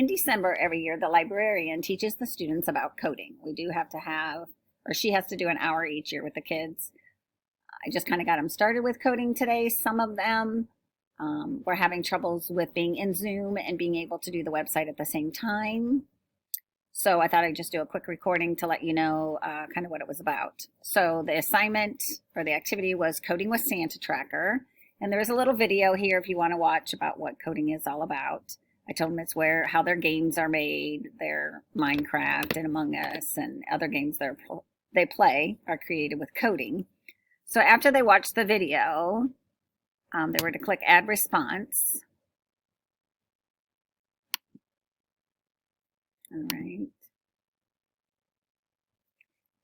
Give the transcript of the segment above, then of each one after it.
in December every year, the librarian teaches the students about coding. We do have to have, or she has to do an hour each year with the kids. I just kind of got them started with coding today. Some of them were having troubles with being in Zoom and being able to do the website at the same time. So I thought I'd just do a quick recording to let you know kind of what it was about. So the assignment or the activity was coding with Santa Tracker. And there's a little video here if you want to watch about what coding is all about. I told them it's how their games are made, their Minecraft and Among Us and other games they play are created with coding. So after they watched the video, they were to click Add Response. All right.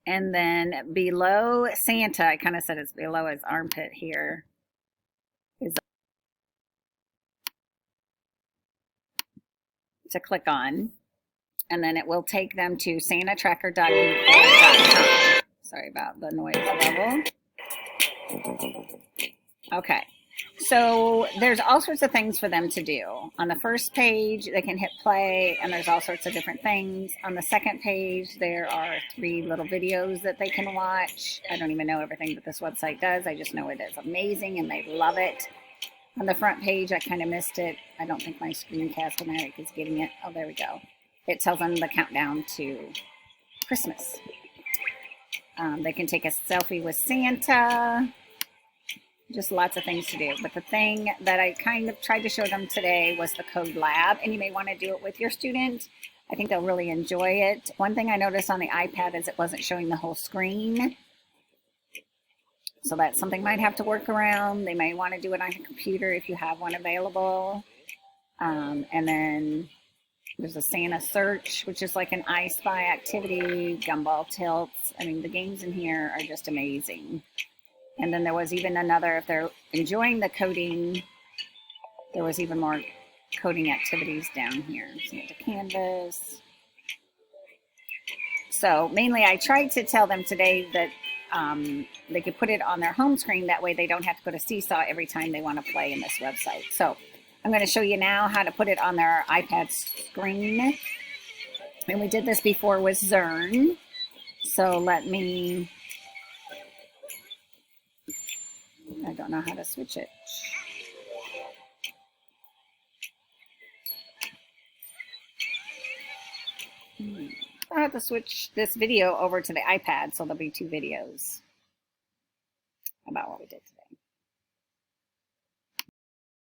And then below Santa, I kind of said it's below his armpit here, is to click on. And then it will take them to santatracker.google.com. Sorry about the noise level. Okay. So there's all sorts of things for them to do. On the first page, they can hit play, and there's all sorts of different things. On the second page, there are 3 little videos that they can watch. I don't even know everything that this website does. I just know it is amazing, and they love it. On the front page, I kind of missed it. I don't think my Screencast-O-Matic is getting it. Oh, there we go. It tells them the countdown to Christmas. They can take a selfie with Santa. Just lots of things to do. But the thing that I kind of tried to show them today was the code lab, and you may want to do it with your student. I think they'll really enjoy it. One thing I noticed on the iPad is it wasn't showing the whole screen. So that's something might have to work around. They may want to do it on a computer if you have one available. And then there's a Santa search, which is like an I Spy activity, gumball tilts. I mean, the games in here are just amazing. And then there was even another, if they're enjoying the coding, there was even more coding activities down here. Santa Canvas. So mainly I tried to tell them today that they could put it on their home screen. That way they don't have to go to Seesaw every time they want to play in this website. So I'm going to show you now how to put it on their iPad screen. And we did this before with Zern. So let me... I don't know how to switch it. I have to switch this video over to the iPad, so there'll be 2 videos about what we did